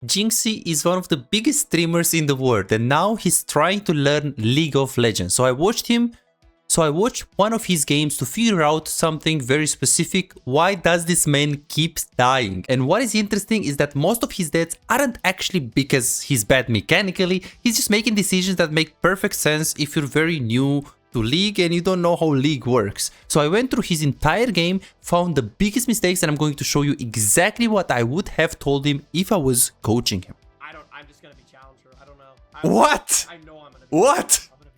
Jynxzi is one of the biggest streamers in the world, and now he's trying to learn League of Legends. So I watched one of his games to figure out something very specific. Why does this man keep dying? And what is interesting is that most of his deaths aren't actually because he's bad mechanically. He's just making decisions that make perfect sense if you're very new to League and you don't know how League works. So I went through his entire game, found the biggest mistakes, and I'm going to show you exactly what I would have told him if I was coaching him. I'm just gonna be challenger. I don't know. What? I know I'm gonna be What? I'm gonna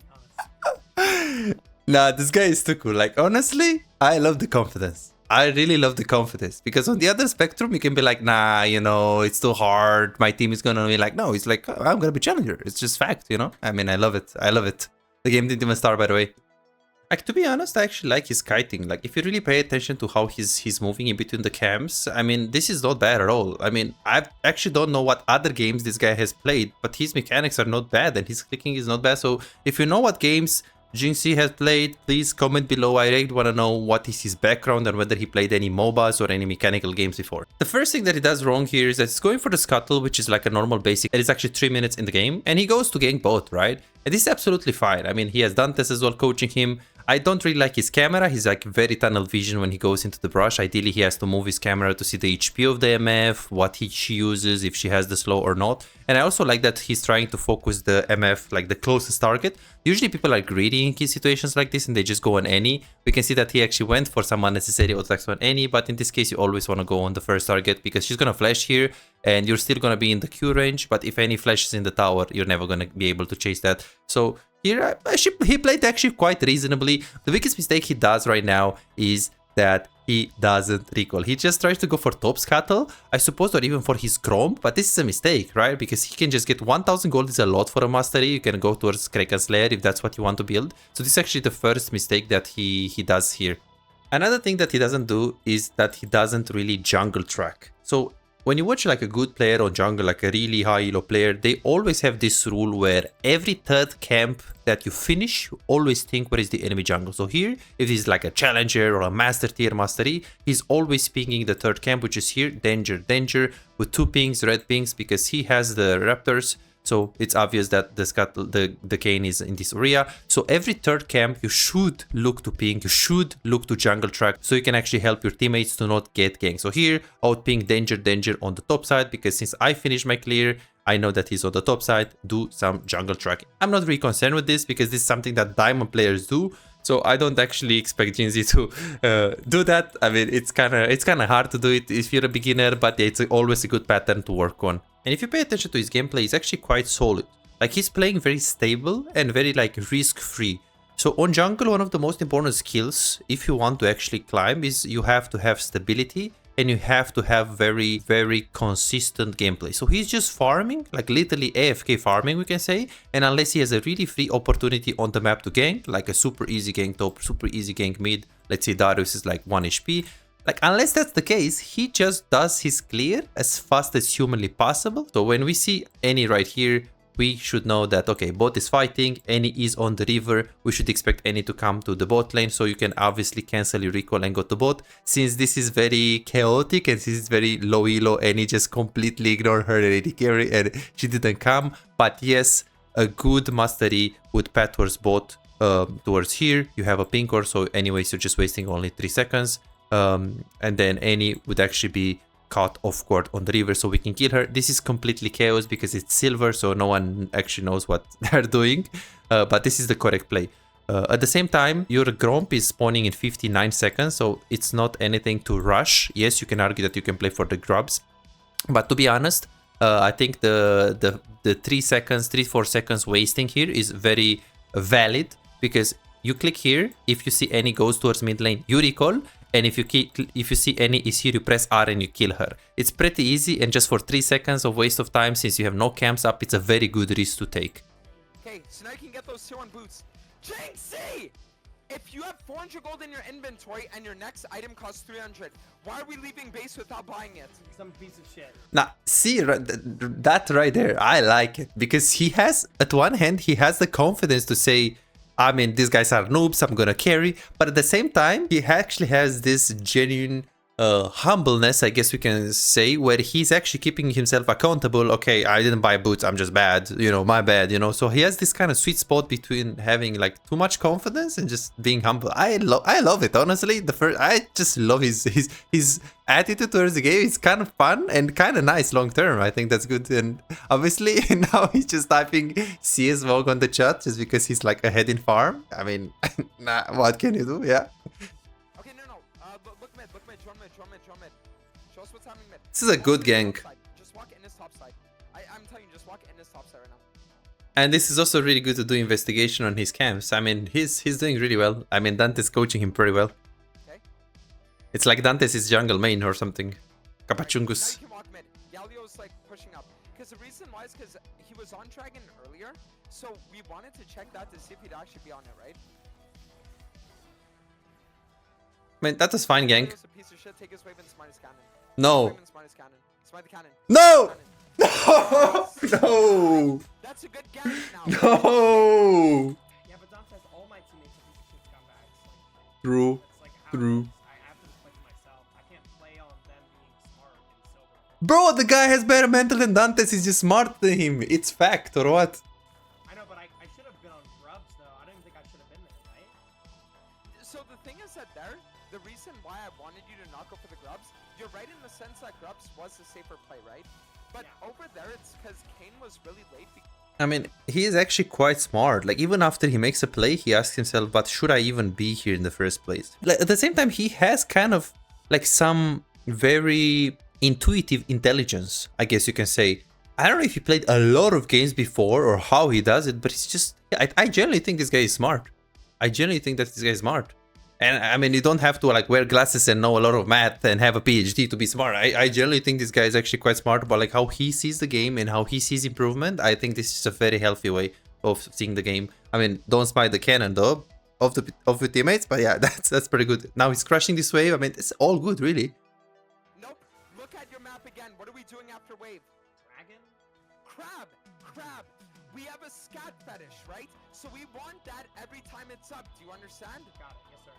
be honest. Nah, this guy is too cool. Like, honestly, I love the confidence. I really love the confidence, because on the other spectrum, you can be like, nah, you know, it's too hard. My team is gonna be like, no, it's like, oh, I'm gonna be challenger. It's just fact, you know? I mean, I love it. I love it. The game didn't even start, by the way. Like, to be honest, I actually like his kiting. Like, if you really pay attention to how he's moving in between the camps, I mean, this is not bad at all. I mean, I actually don't know what other games this guy has played, but his mechanics are not bad and his clicking is not bad. So if you know what games Jynxzi has played, please comment below. I really want to know what is his background and whether he played any MOBAs or any mechanical games before. The first thing that he does wrong here is that he's going for the scuttle, which is like a normal basic. It is actually 3 minutes in the game, and he goes to gank both, right? And this is absolutely fine. I mean, he has done this as well, coaching him. I don't really like his camera. He's like very tunnel vision when he goes into the brush. Ideally, he has to move his camera to see the HP of the MF, what she uses, if she has the slow or not. And I also like that he's trying to focus the MF, like the closest target. Usually people are greedy in key situations like this and they just go on any. We can see that he actually went for some unnecessary attacks on any, but in this case you always want to go on the first target because she's gonna flash here and you're still gonna be in the Q range, but if any flashes in the tower, you're never gonna be able to chase that. So here, he played actually quite reasonably. The biggest mistake he does right now is that he doesn't recall. He just tries to go for top scuttle, I suppose, or even for his Chrome, but this is a mistake, right? Because he can just get 1000 gold is a lot for a mastery. You can go towards Kraken Slayer if that's what you want to build. So this is actually the first mistake that he does here. Another thing that he doesn't do is that he doesn't really jungle track. So when you watch like a good player on jungle, like a really high elo player, they always have this rule where every third camp that you finish, you always think where is the enemy jungle. So here, if he's like a challenger or a master tier mastery, he's always pinging the third camp, which is here, danger, danger, with 2 pings, red pings, because he has the raptors. So it's obvious that the Kane is in this area. So every third camp, you should look to ping, you should look to jungle track, so you can actually help your teammates to not get ganked. So here, I would ping danger, danger on the top side, because since I finished my clear, I know that he's on the top side, do some jungle tracking. I'm not really concerned with this, because this is something that diamond players do. So I don't actually expect Jynxzi to do that. I mean, it's kind of hard to do it if you're a beginner, but it's always a good pattern to work on. And if you pay attention to his gameplay, he's actually quite solid. Like, he's playing very stable and very like risk-free. So on jungle, one of the most important skills, if you want to actually climb, is you have to have stability and you have to have very, very consistent gameplay. So he's just farming, like literally AFK farming, we can say. And unless he has a really free opportunity on the map to gank, like a super easy gank top, super easy gank mid, let's say Darius is like 1 HP. Like, unless that's the case, he just does his clear as fast as humanly possible. So when we see any right here, we should know that, okay, bot is fighting, any is on the river, we should expect any to come to the bot lane, so you can obviously cancel your recall and go to bot. Since this is very chaotic and since it's very low elo, any just completely ignored her AD carry and she didn't come. But yes, a good mastery would path towards bot, towards here. You have a pinker, so anyways, you're just wasting only 3 seconds. And then any would actually be caught off guard on the river, so we can kill her. This is completely chaos because it's silver, so no one actually knows what they're doing, but this is the correct play. At the same time, your Gromp is spawning in 59 seconds, so it's not anything to rush. Yes, you can argue that you can play for the grubs, but to be honest, I think the 3-4 seconds wasting here is very valid, because you click here, if you see any goes towards mid lane, you recall, and if you see any is here, you press R and you kill her. It's pretty easy, and just for 3 seconds of waste of time, since you have no camps up, it's a very good risk to take. Okay, so now you can get those tier 1 boots. Jynxzi! If you have 400 gold in your inventory and your next item costs 300, why are we leaving base without buying it? Some piece of shit. Now, see that right there, I like it, because he has, at one hand, he has the confidence to say, I mean, these guys are noobs, I'm gonna carry. But at the same time, he actually has this genuine humbleness, I guess we can say, where he's actually keeping himself accountable. Okay, I didn't buy boots, I'm just bad, you know, my bad, you know. So he has this kind of sweet spot between having like too much confidence and just being humble. I love it, honestly. I just love his attitude towards the game. It's kind of fun and kind of nice long term. I think that's good. And obviously now he's just typing CS Vogue on the chat just because he's like ahead in farm. I mean, nah, what can you do? Yeah. Okay, no. Look mid, draw mid. Show us what's happening mid. This is a good gank. Just walk in his top side. I'm telling you, just walk in his top side right now. And this is also really good to do investigation on his camps. I mean, he's doing really well. I mean, Dante's coaching him pretty well. Okay. It's like Dante's is jungle main or something. Capachungus. Now you can walk mid. Galio's like pushing up. Because the reason why is because he was on Dragon earlier. So we wanted to check that to see if he'd actually be on it, right? I mean, that was fine, gank. Galio's a piece of shit. Take his wave and smite his cannon. No. Smite his cannon. Smite the cannon. No! Cannon. No! That's a good gank now. No! Yeah, but Dante has all my teammates are piece of shit scumbags. True. It's like how True. I have to play for myself. I can't play on them being smart and sober. Bro, the guy has better mental than Dante's. He's just smarter than him. It's fact, or what? I know, but I should have been on grubs though. I don't even think I should have been there, right? So the thing is that the reason why I wanted you to not go for the grubs, you're right in the sense that grubs was the safer play, right? But Yeah. over there, it's because Kane was really late. I mean, he is actually quite smart. Like, even after he makes a play, he asks himself, but should I even be here in the first place? Like, at the same time, he has kind of like some very intuitive intelligence, I guess you can say. I don't know if he played a lot of games before or how he does it, but it's just, I generally think this guy is smart. I generally think that this guy is smart. And I mean, you don't have to like wear glasses and know a lot of math and have a PhD to be smart. I generally think this guy is actually quite smart about like how he sees the game and how he sees improvement. I think this is a very healthy way of seeing the game. I mean, don't smite the cannon though of your teammates, but yeah, that's pretty good. Now he's crushing this wave. I mean, it's all good, really. Nope. Look at your map again. What are we doing after wave? Dragon? Crab. We have a scat fetish, right? So we want that every time it's up. Do you understand? Got it. Yes, sir.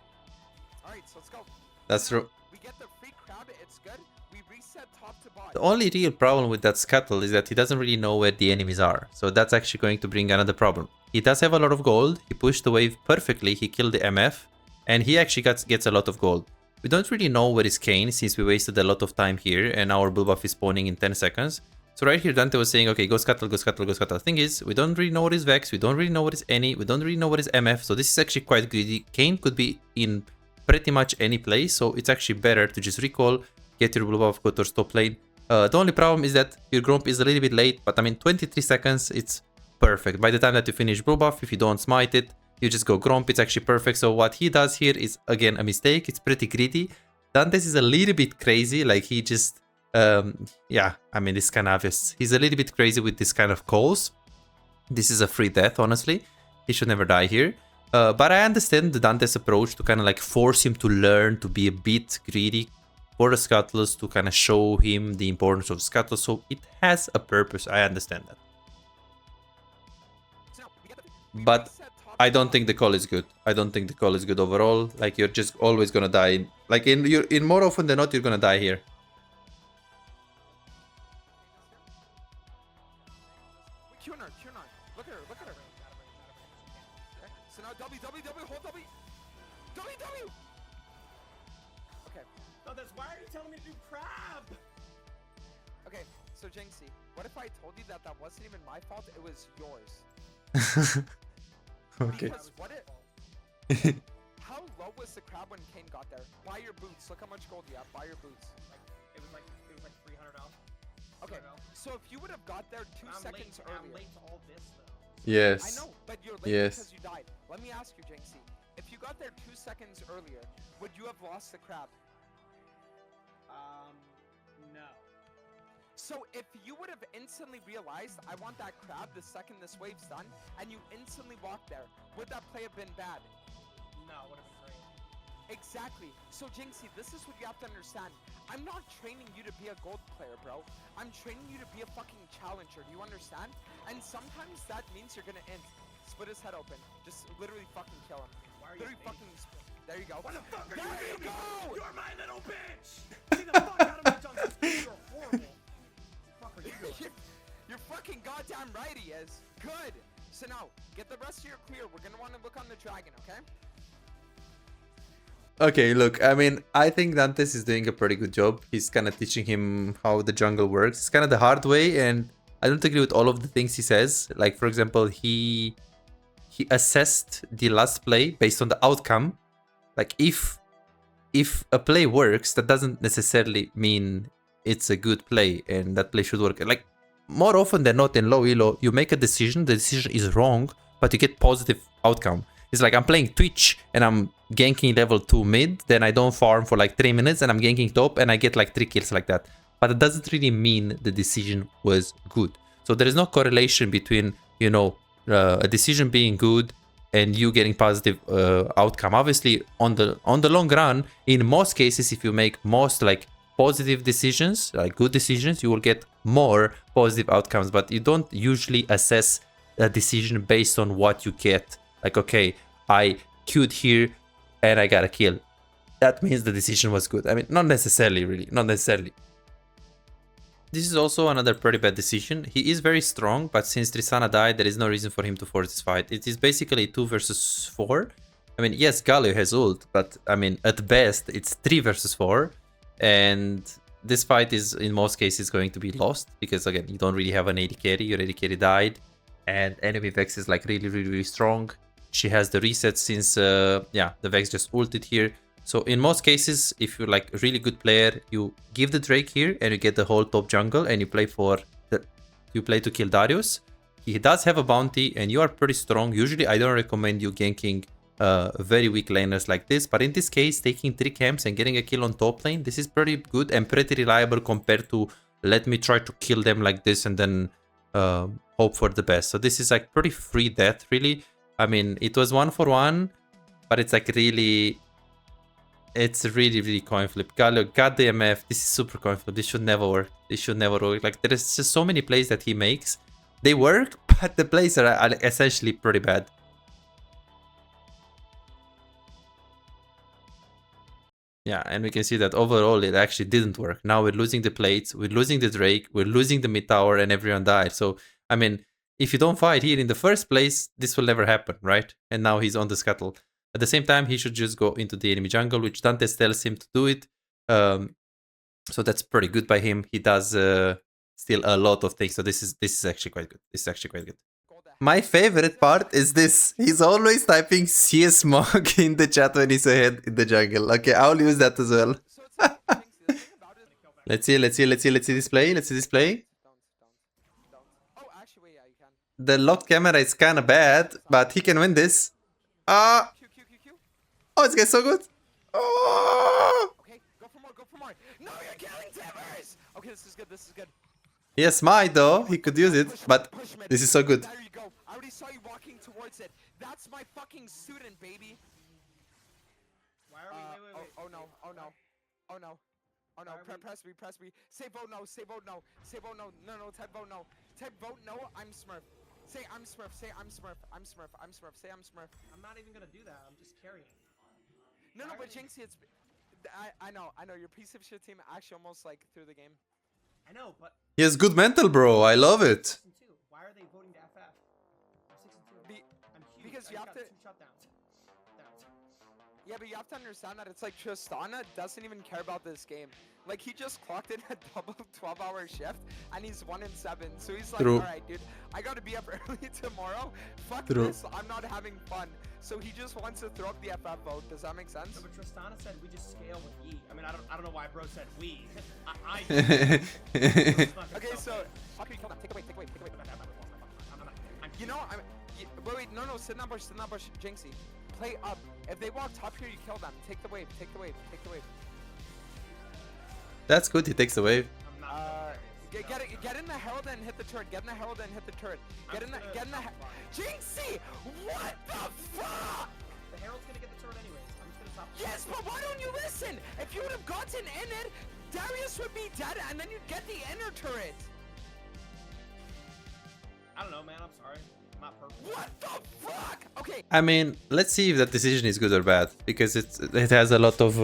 All right, so let's go. That's true. We get the free crab. It's good. We reset top to bottom. The only real problem with that scuttle is that he doesn't really know where the enemies are. So that's actually going to bring another problem. He does have a lot of gold. He pushed the wave perfectly. He killed the MF. And he actually gets a lot of gold. We don't really know where is Kane since we wasted a lot of time here. And our blue buff is spawning in 10 seconds. So right here Dante was saying, okay, go scuttle. The thing is, we don't really know what is Vex. We don't really know what is Any. We don't really know what is MF. So this is actually quite greedy. Kane could be in pretty much any place, so it's actually better to just recall, get your blue buff, go to top lane. The only problem is that your Gromp is a little bit late, but I mean 23 seconds, it's perfect. By the time that you finish blue buff, if you don't smite it, you just go Gromp, it's actually perfect. So what he does here is again a mistake, it's pretty greedy. Dante's is a little bit crazy, like he just, yeah, I mean this kind of obvious. He's a little bit crazy with this kind of calls. This is a free death, honestly. He should never die here. But I understand the Dante's approach to kind of like force him to learn to be a bit greedy for the scuttles, to kind of show him the importance of scuttles. So it has a purpose. I understand that. But I don't think the call is good. I don't think the call is good overall. Like you're just always gonna die. Like in more often than not, you're gonna die here. Look at her. Okay. So now W, hold W. W. Okay. No, why are you telling me to do crab? Okay, so Jynxzi, what if I told you that wasn't even my fault, it was yours? Okay. Because what it... How low was the crab when Kane got there? Buy your boots. Look how much gold you have. Buy your boots. It was like 300 off. Okay, so if you would have got there 2 seconds earlier... I'm late to all this though. Yes. I know, but you're late because you died. Let me ask you, Jynxzi. If you got there 2 seconds earlier, would you have lost the crab? No. So if you would have instantly realized, I want that crab the second this wave's done, and you instantly walked there, would that play have been bad? No, it would have been great. Exactly. So Jynxzi, this is what you have to understand. I'm not training you to be a gold player, bro. I'm training you to be a fucking challenger. Do you understand? And sometimes that means you're gonna int. Split his head open. Just literally fucking kill him. Why are you Literally fucking. There you go. What the fuck are There you you doing? go! You're my little bitch! Get the fuck out of my jungle space. You're horrible. Fuck are you doing? You're fucking goddamn right he is. Good. So now, get the rest of your clear. We're gonna want to look on the dragon, okay? Okay, look, I mean, I think Dantes is doing a pretty good job. He's kind of teaching him how the jungle works. It's kind of the hard way, and I don't agree with all of the things he says. Like, for example, he assessed the last play based on the outcome. Like, if a play works, that doesn't necessarily mean it's a good play, and that play should work. Like, more often than not in low elo, you make a decision, the decision is wrong, but you get positive outcome. It's like I'm playing Twitch and I'm ganking level 2 mid, then I don't farm for like 3 minutes and I'm ganking top and I get like 3 kills like that. But it doesn't really mean the decision was good. So there is no correlation between, you know, a decision being good and you getting positive outcome. Obviously, on the long run, in most cases, if you make most like positive decisions, like good decisions, you will get more positive outcomes. But you don't usually assess a decision based on what you get. Like, okay, I queued here and I got a kill. That means the decision was good. I mean, not necessarily, really, not necessarily. This is also another pretty bad decision. He is very strong, but since Tristana died, there is no reason for him to force this fight. It is basically 2 versus 4. I mean, yes, Galio has ult, but I mean, at best, it's 3 versus 4. And this fight is, in most cases, going to be lost because, again, you don't really have an AD carry. Your AD carry died, and enemy Vex is like really strong. She has the reset since, yeah, the Vex just ulted here. So in most cases, if you're like a really good player, you give the Drake here and you get the whole top jungle and you play to kill Darius. He does have a bounty and you are pretty strong. Usually I don't recommend you ganking very weak laners like this, but in this case, taking 3 camps and getting a kill on top lane, this is pretty good and pretty reliable compared to let me try to kill them like this and then hope for the best. So this is like pretty free death, really. I mean, it was 1-for-1, but it's like really... It's really coin flip. Galio got the MF. This is super coin flip. This should never work. This should never work. Like, there is just so many plays that he makes. They work, but the plays are essentially pretty bad. Yeah, and we can see that overall it actually didn't work. Now we're losing the plates, we're losing the Drake, we're losing the mid tower, and everyone died. So, I mean, if you don't fight here in the first place, this will never happen, right? And now he's on the scuttle. At the same time, he should just go into the enemy jungle, which Dantes tells him to do it. So that's pretty good by him. He does still a lot of things. So this is actually quite good. This is actually quite good. My favorite part is this. He's always typing CS Mog in the chat when he's ahead in the jungle. Okay, I'll use that as well. Let's see this play. Let's see this play. The locked camera is kind of bad, but he can win this. Oh, this guy's so good. Oh! Okay, go for more. No, you're killing Timbers! Okay, this is good. He has smite though, he could use it, but this is so good. There you go. I already saw you walking towards it. That's my fucking student, baby. Why are we? Wait. Oh no. Press me. Say vote no. No, type vote no. Type vote no, I'm Smurf. Say I'm Smurf. Say I'm Smurf. Say I'm Smurf. I'm not even gonna do that. I'm just carrying. No, but Jynxzi, it's... I know. Your piece of shit team actually almost, like, threw the game. I know, but... He has good mental, bro. I love it. Why are they voting to FF? I'm 6-2. I'm huge. Because you have to... 2 shutdowns. Yeah, but you have to understand that it's like Tristana doesn't even care about this game. Like, he just clocked in a double 12-hour shift, and he's 1-7. So he's like, alright, dude, I gotta be up early tomorrow. Fuck this, I'm not having fun. So he just wants to throw up the FF vote. Does that make sense? No, but Tristana said we just scale with E. I mean, I don't know why bro said we. Okay, so... Okay, kill them. Take away. You know, wait, no, sit in that bush, Jynxzi. Play up. If they walk top here, you kill them. Take the wave. That's good, he takes the wave. Get in the herald and hit the turret. Get in the Jynxzi! What the fuck? The herald's gonna get the turret anyways. I'm just gonna top. Yes, but why don't you listen? If you would have gotten in it, Darius would be dead, and then you'd get the inner turret. I don't know, man. I'm sorry. not perfect. What the fuck? Okay. I mean, let's see if that decision is good or bad, because it has a lot of,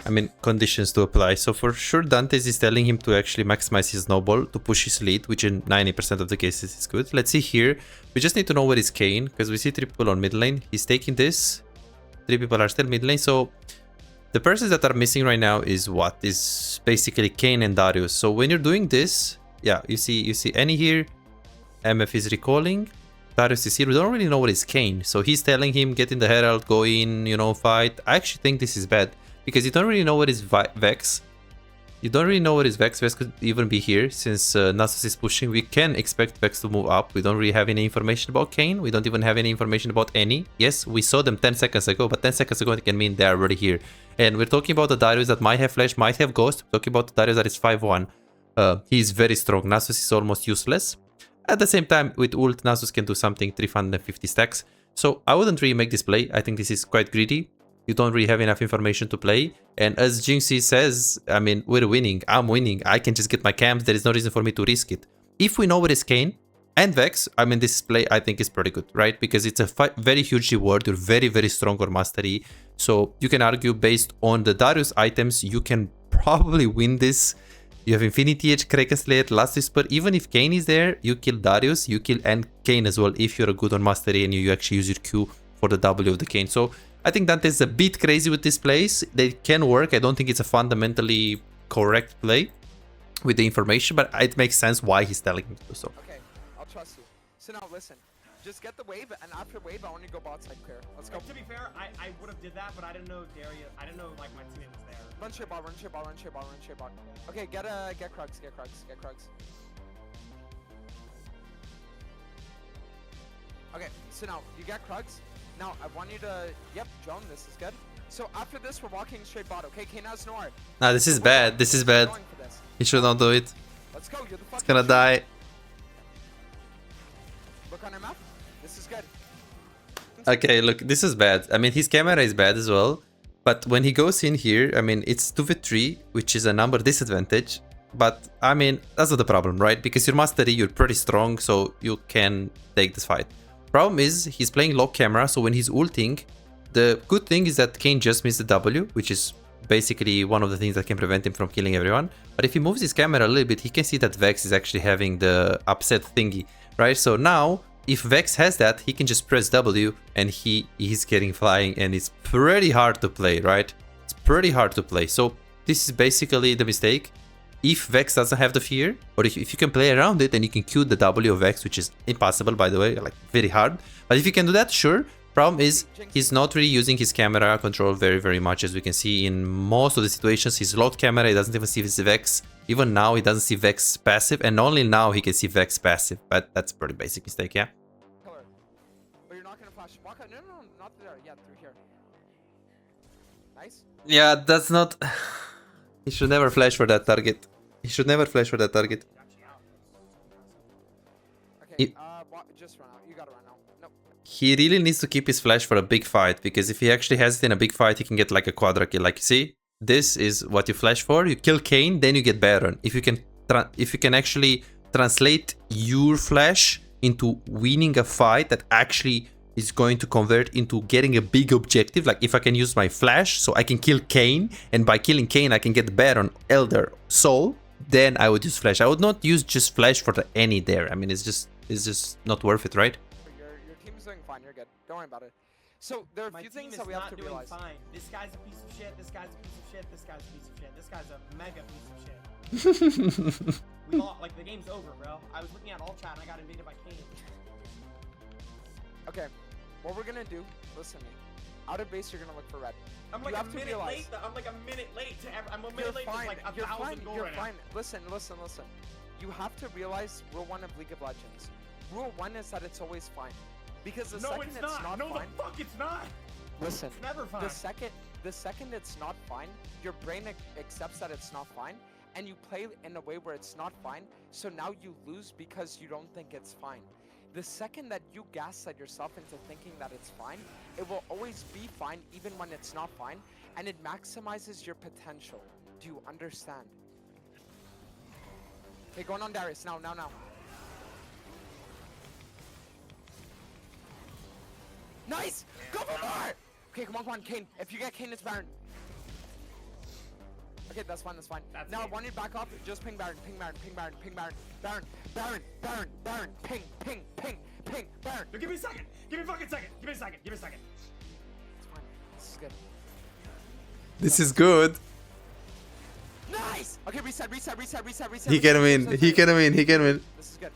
I mean, conditions to apply. So for sure, Dantes is telling him to actually maximize his snowball to push his lead, which in 90% of the cases is good. Let's see here. We just need to know where is Kane, because we see 3 people on mid lane. He's taking this. 3 people are still mid lane. So the persons that are missing right now is what? Is basically Kane and Darius. So when you're doing this, yeah, you see Annie here. MF is recalling. Darius is here. We don't really know what is Kane. So he's telling him, get in the Herald, go in, you know, fight. I actually think this is bad, because you don't really know what is Vex. You don't really know what is Vex. Vex could even be here, since Nasus is pushing. We can expect Vex to move up. We don't really have any information about Kane. We don't even have any information about Annie. Yes, we saw them 10 seconds ago, but 10 seconds ago it can mean they are already here. And we're talking about the Darius that might have Flash, might have Ghost. We're talking about the Darius that is 5-1. He's very strong. Nasus is almost useless. At the same time, with ult, Nasus can do something 350 stacks. So I wouldn't really make this play. I think this is quite greedy. You don't really have enough information to play. And as Jynxzi says, I mean, we're winning. I'm winning. I can just get my camps. There is no reason for me to risk it. If we know where is Kane and Vex, I mean, this play I think is pretty good, right? Because it's a very huge reward. You're very, very strong on mastery. So you can argue based on the Darius items, you can probably win this. You have Infinity Edge, Kraken Slayer, Last Whisper. Even if Kane is there, you kill Darius, you kill and Kane as well if you're good on Mastery and you actually use your Q for the W of the Kane. So I think Dante's a bit crazy with this plays. They can work. I don't think it's a fundamentally correct play with the information, but it makes sense why he's telling him to do so. Okay, I'll trust you. So now listen, just get the wave, and after wave, I want you to go bot side clear. Let's go. To be fair, I would have did that, but I didn't know Darius. I didn't know like my teammate was there. Run shit bot, run shit bot, run shit bot, run shit bot. Okay, get Krugs, get Krugs, get Krugs. Okay, so now you get Krugs. Now I want you to, yep, Joan, this is good. So after this, we're walking straight bot. Okay, Kane has no art. Nah, this is bad. This is bad. He should not do it. Let's go. You're the fucking It's gonna die. Look on MF. This is good. Okay, look, this is bad. I mean, his camera is bad as well. But when he goes in here, I mean, it's 2v3, which is a number disadvantage. But, I mean, that's not the problem, right? Because your mastery, you're pretty strong, so you can take this fight. Problem is, he's playing low camera, so when he's ulting, the good thing is that Kane just missed the W, which is basically one of the things that can prevent him from killing everyone. But if he moves his camera a little bit, he can see that Vex is actually having the upset thingy, right? So now, if Vex has that, he can just press W and he is getting flying, and it's pretty hard to play, right? It's pretty hard to play. So this is basically the mistake. If Vex doesn't have the fear, or if you can play around it, then you can Q the W of Vex, which is impossible, by the way, like very hard. But if you can do that, sure. Problem is, he's not really using his camera control very, very much, as we can see in most of the situations. He's locked camera, he doesn't even see his Vex. Even now, he doesn't see Vex passive, and only now he can see Vex passive. But that's a pretty basic mistake, yeah? Pillar. But you're not gonna flash. Walk out. No, no, no, not there. Yeah, through here. Nice. Yeah, that's not... He should never flash for that target. He should never flash for that target. Okay, just run out. You gotta run out. Nope. He really needs to keep his flash for a big fight, because if he actually has it in a big fight, he can get like a quadra kill. Like, see, this is what you flash for. You kill Kane, then you get Baron. If you can actually translate your flash into winning a fight that actually is going to convert into getting a big objective, like if I can use my flash so I can kill Kane, and by killing Kane I can get Baron, Elder, Soul, then I would use flash. I would not use just flash for the any there. I mean, it's just not worth it, right? Your team's doing fine. You're good. Don't worry about it. So there are a few things that we have to realize. Fine. This guy's a piece of shit. This guy's a piece of shit. This guy's a piece of shit. This guy's a mega piece of shit. We lost. Like, the game's over, bro. I was looking at all chat and I got invaded by Kane. Okay, what we're gonna do? Listen to me. Out of base, you're gonna look for red. I'm like a minute late. I'm like a minute late to I'm a minute late to like 1,000 gold right now. Listen. You have to realize rule 1 of League of Legends. Rule 1 is that it's always fine. Because the second it's not fine. No, the fuck it's not. Listen. It's never fine. The second it's not fine, your brain accepts that it's not fine, and you play in a way where it's not fine. So now you lose because you don't think it's fine. The second that you gaslight yourself into thinking that it's fine, it will always be fine even when it's not fine, and it maximizes your potential. Do you understand? Okay, going on Darius. Now. Nice! Go for more! Okay, come on, Kane. If you get Kane, it's Baron. Okay, that's fine, that's fine. Now, I want you to back up. Just ping Baron, ping Baron, ping Baron, ping Baron. Baron, ping, Baron. No, give me a second. Give me a fucking second. Give me a second. Give me a second. It's fine. This is good. This is good. Nice! Okay, reset. He can win. He can win. He can win. This is good.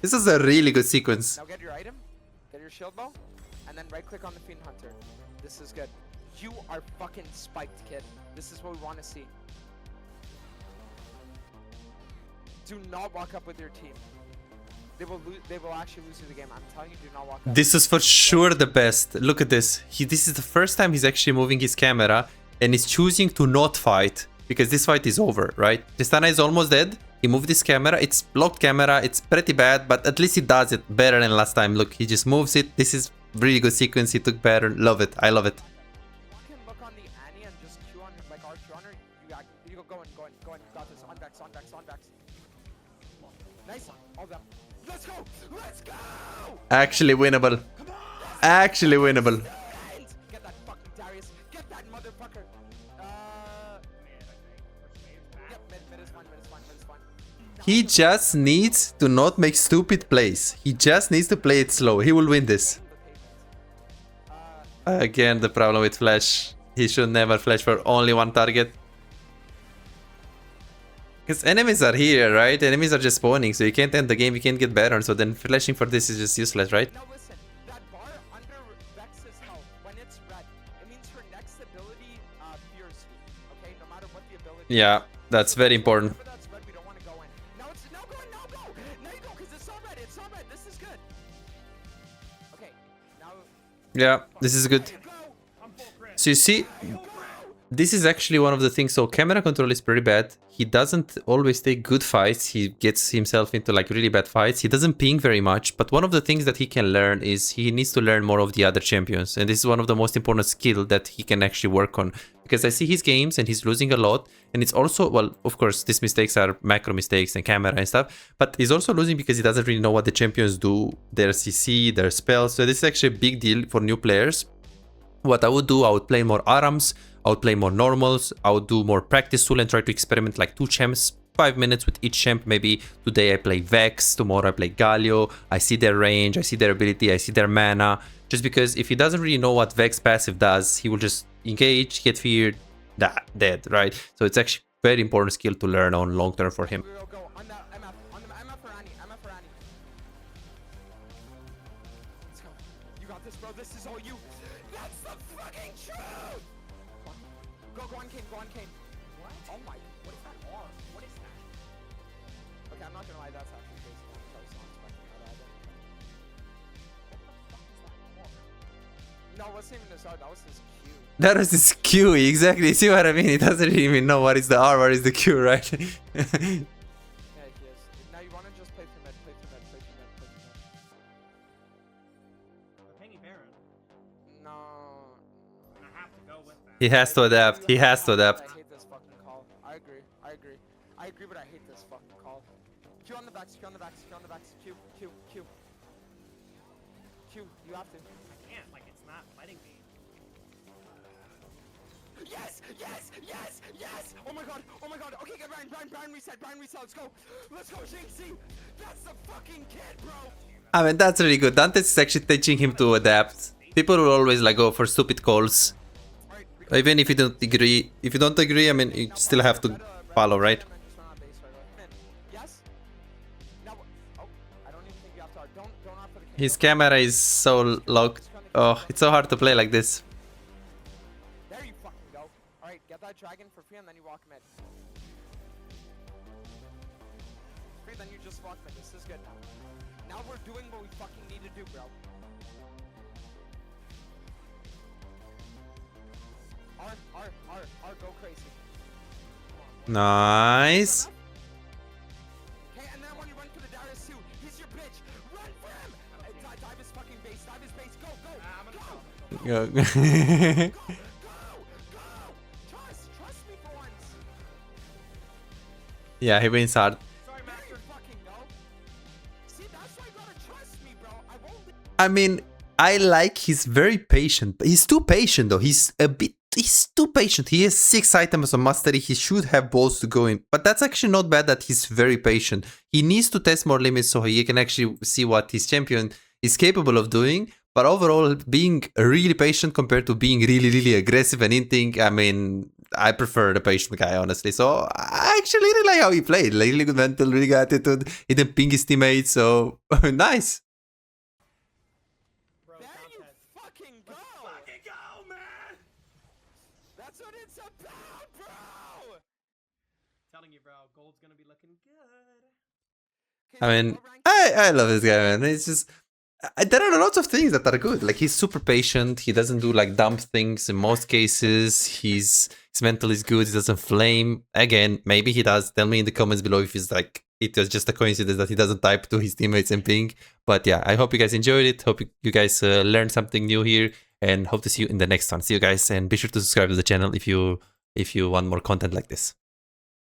This is a really good sequence. Now get your item, get your shield bow, and then right click on the Fiend Hunter. This is good. You are fucking spiked, kid. This is what we want to see. Do not walk up with your team. They will actually lose you the game. I'm telling you, do not walk up. This is for sure the best. Look at this. This is the first time he's actually moving his camera and is choosing to not fight because this fight is over, right? Tristana is almost dead. He moved his camera. It's blocked camera. It's pretty bad, but at least he does it better than last time. Look, he just moves it. This is really good sequence. He took better. Love it. I love it. You can look on the Annie and just Q on her, like R Q on her. You go in. Got this. On Vex. Nice. All them. Let's go. Actually winnable. Actually winnable. Get that fucking Darius. Get that motherfucker. Yep, mid is fine. He just needs to not make stupid plays. He just needs to play it slow. He will win this. Again, the problem with flash. He should never flash for only one target. Because enemies are here, right? Enemies are just spawning, so you can't end the game, you can't get better. So then flashing for this is just useless, right? Now listen, that bar under Vex's health, when it's red, it means her next ability fears you. Okay, no matter what the ability. Yeah, that's very important. Whenever that's red, we don't want to go in. Now it's no go. Now you go, because it's all red. This is good. Okay, now. Yeah, this is good. So you see, this is actually one of the things. So camera control is pretty bad. He doesn't always take good fights. He gets himself into like really bad fights. He doesn't ping very much. But one of the things that he can learn is he needs to learn more of the other champions. And this is one of the most important skills that he can actually work on. Because I see his games and he's losing a lot. And it's also, well, of course, these mistakes are macro mistakes and camera and stuff. But he's also losing because he doesn't really know what the champions do, their CC, their spells. So this is actually a big deal for new players. What I would do, I would play more Arams, I would play more normals, I would do more practice tool and try to experiment like 2 champs, 5 minutes with each champ. Maybe today I play Vex, tomorrow I play Galio, I see their range, I see their ability, I see their mana. Just because if he doesn't really know what Vex passive does, he will just engage, get feared, dead, right? So it's actually very important skill to learn on long term for him. Go on the MF for Annie. Let's go. You got this, bro. This is all you. That's the fucking truth. Go on, Kane. What? Oh my, what is that R? What is that? Okay, I'm not gonna lie, that's actually crazy. I was not expecting that either. What the fuck is that R? No, it wasn't even his R, that was his Q. That was his Q, exactly. See what I mean? He doesn't even know what is the R, what is the Q, right? Yeah, he is. Now you wanna just play through mid. We're pinging Baron. No. And I have to go with that. He has to adapt. He has to adapt. I hate this fucking call. I agree, but I hate this fucking call. Q on the backs. Q, you have to. I can't, like, it's not letting me. Yes! Oh my god. Okay, get Baron reset. Let's go, Jynxzi. That's the fucking kid, bro. I mean, that's really good. Dante's is actually teaching him to adapt. People will always like go for stupid calls. Even if you don't agree. If you don't agree, I mean, you still have to follow, right? Yes? Now, oh, I don't even think you have to. Don't opt for the king. His camera is so locked. Oh, it's so hard to play like this. There you fucking go. Alright, get that dragon for free and then you walk mid. Free, then you just walk mid. This is good now. Now we're doing what we fucking need to do, bro. R, go crazy. Nice. Okay, and then when you run for the Darius too, he's your bitch. Run for him! Dive his fucking base, Go! Go. Trust me for once. Yeah, he wins hard. Sorry, Master. Fucking go. See, that's why you gotta trust me, bro. I won't. I mean, I like he's very patient, but he's too patient though. He's too patient. He has 6 items on mastery. He should have balls to go in, but that's actually not bad that he's very patient. He needs to test more limits so he can actually see what his champion is capable of doing. But overall, being really patient compared to being really aggressive and inting, I mean, I prefer the patient guy, honestly. So I actually really like how he played. Like, really good mental, really good attitude. He didn't ping his teammates, so nice. Bro, There you contest. fucking go! Fucking go, man! That's what it's about, bro! Telling you, bro, gold's gonna be looking good. I mean, I love this guy, man. It's just... there are lots of things that are good. Like, he's super patient. He doesn't do like dumb things in most cases. His mental is good. He doesn't flame. Again, maybe he does. Tell me in the comments below if it's like it was just a coincidence that he doesn't type to his teammates and ping. But yeah, I hope you guys enjoyed it. Hope you guys learned something new here, and hope to see you in the next one. See you guys, and be sure to subscribe to the channel if you want more content like this.